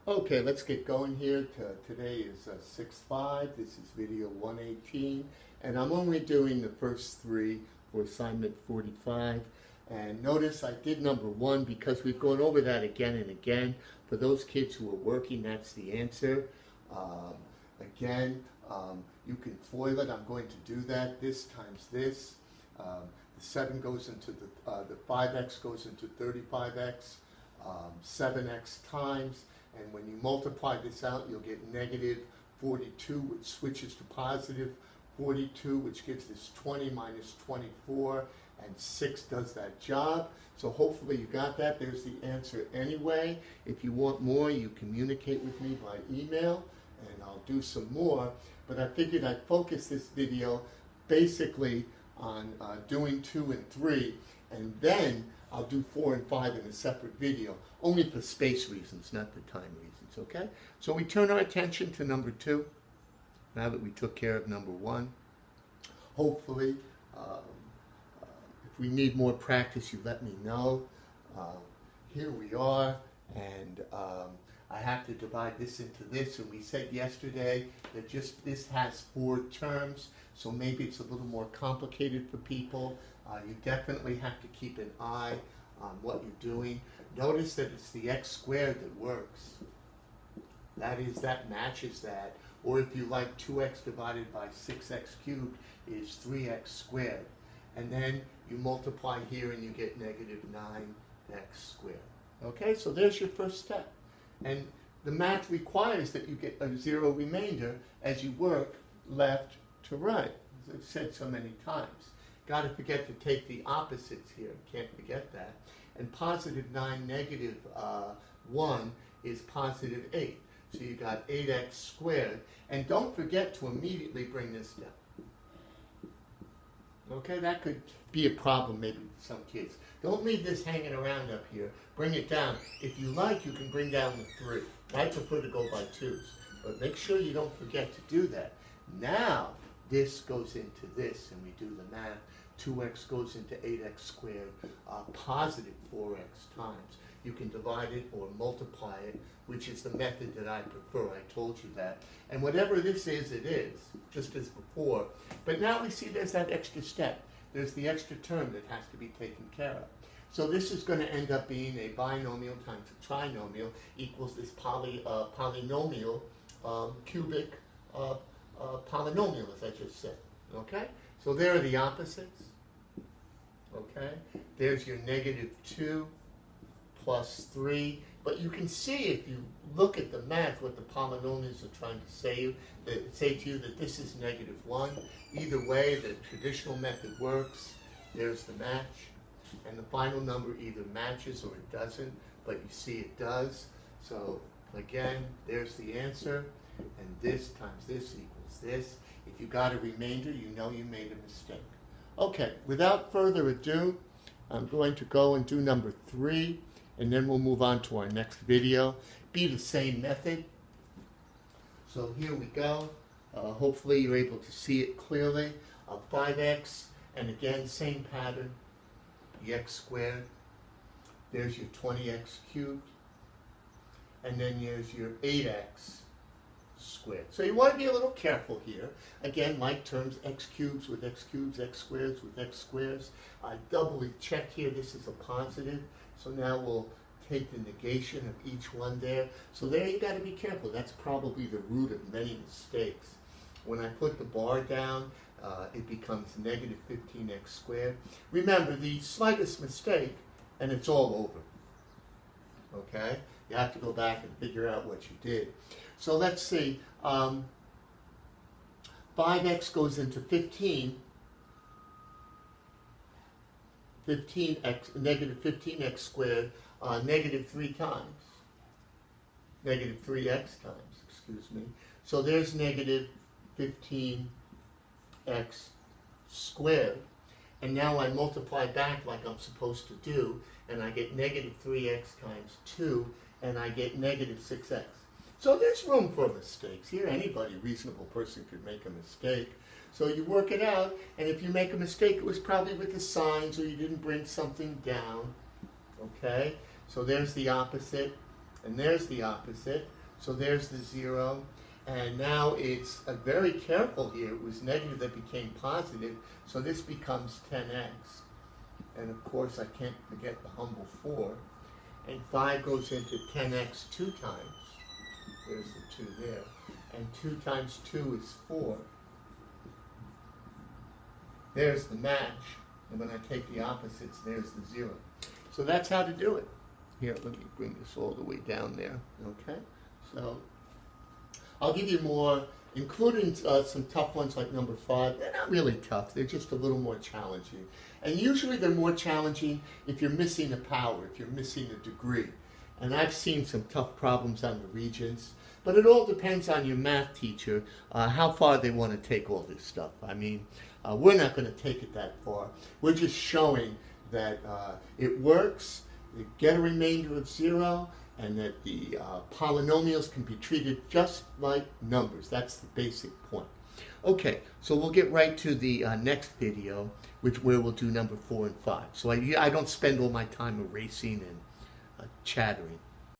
Okay, let's get going here. Today is 6/5. This is video 118, and I'm only doing the first three for assignment 45. And notice I did number 1 because we've gone over that again and again. For those kids who are working, that's the answer. Again, you can FOIL it. I'm going to do that. This times this. The 7 goes into the 5x goes into 35x, 7x times. And when you multiply this out, you'll get negative 42, which switches to positive 42, which gives us 20 minus 24, and 6 does that job. So hopefully you got that. There's the answer anyway. If you want more, you communicate with me by email, and I'll do some more. But I figured I'd focus this video basically on doing 2 and 3, and then I'll do 4 and 5 in a separate video, only for space reasons, not for time reasons, okay? So we turn our attention to number 2, now that we took care of number 1. Hopefully, if we need more practice, you let me know. Here we are, and I have to divide this into this, and we said yesterday that just this has 4 terms, so maybe it's a little more complicated for people. You definitely have to keep an eye on what you're doing. Notice that it's the x squared that works. That is, that matches that. Or if you like, 2x divided by 6x cubed is 3x squared. And then you multiply here and you get negative 9x squared. Okay, so there's your first step. And the math requires that you get a 0 remainder as you work left to right, as I've said so many times. Got to forget to take the opposites here. Can't forget that. And positive 9, negative 1 is positive 8. So you got 8x squared. And don't forget to immediately bring this down. Okay, that could be a problem maybe for some kids. Don't leave this hanging around up here. Bring it down. If you like, you can bring down the 3. I prefer to go by 2s. But make sure you don't forget to do that. Now, this goes into this, and we do the math. 2x goes into 8x squared, positive 4x times. You can divide it or multiply it, which is the method that I prefer. I told you that. And whatever this is, it is, just as before. But now we see there's that extra step. There's the extra term that has to be taken care of. So this is going to end up being a binomial times a trinomial equals this polynomial cubic polynomial, as I just said. Okay? So there are the opposites. Okay? There's your negative 2 plus 3. But you can see if you look at the math what the polynomials are trying to say to you that this is negative 1. Either way, the traditional method works. There's the match. And the final number either matches or it doesn't. But you see it does. So again, there's the answer. And this times this equals this. If you got a remainder, you know you made a mistake. Okay, without further ado, I'm going to go and do number 3, and then we'll move on to our next video. Be the same method. So here we go. Hopefully you're able to see it clearly. 5x, and again, same pattern. The x squared. There's your 20x cubed. And then there's your 8x squared. So you want to be a little careful here. Again, like terms, x cubes with x cubes, x squares with x squares. I doubly check here, this is a positive. So now we'll take the negation of each one there. So there you got to be careful. That's probably the root of many mistakes. When I put the bar down, it becomes negative 15x squared. Remember, the slightest mistake, and it's all over. Okay? You have to go back and figure out what you did. So let's see, 5x goes into 15, negative 15x squared, negative 3 times, negative 3x times, excuse me. So there's negative 15x squared. And now I multiply back like I'm supposed to do, and I get negative 3x times 2, and I get negative 6x. So there's room for mistakes here. Anybody, reasonable person, could make a mistake. So you work it out, and if you make a mistake, it was probably with the signs or you didn't bring something down. Okay? So there's the opposite, And there's the opposite. So there's the 0. And now it's very careful here. It was negative that became positive. So this becomes 10x. And of course, I can't forget the humble 4. And 5 goes into 10x 2 times. There's the 2 there. And 2 times 2 is 4. There's the match. And when I take the opposites, there's the 0. So that's how to do it. Here, let me bring this all the way down there. Okay? So I'll give you more, including some tough ones like number 5. They're not really tough. They're just a little more challenging. And usually they're more challenging if you're missing a power, if you're missing a degree. And I've seen some tough problems on the regions. But it all depends on your math teacher, how far they want to take all this stuff. I mean, we're not going to take it that far. We're just showing that it works, you get a remainder of 0, and that the polynomials can be treated just like numbers. That's the basic point. Okay, so we'll get right to the next video, where we'll do number 4 and 5. So I don't spend all my time erasing and chattering.